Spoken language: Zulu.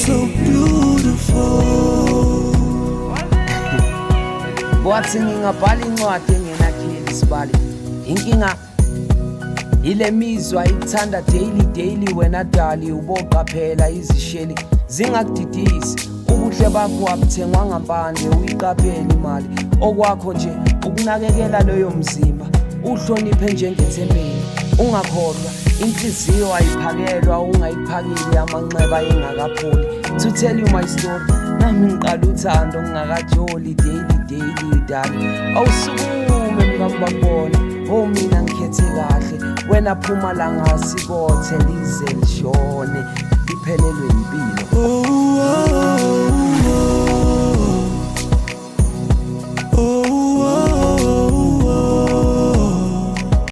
so beautiful. Wathi ngingabhala incwadi engenakheli sibali. Inkinga ile mizwa ikuthanda daily wena dali uboqaphela izisheli zingakudidisi. Ubuhle bakho abuthengwa ngampande uyiqaphela imali. Okwakho nje ukunakekela loyo mzimba, uhloniphe njengethempeli. Ungakhohlwa inhliziyo ayiphakelwa ungayiphakile amanxeba engakapholi. To tell you my story, nami ngiqala uthando ngingakajoli daily dali. Awusukume mkambabona, oh mina ngikhethe kahle. Wena phuma la ngasibothe lize lishone liphelelwe impilo.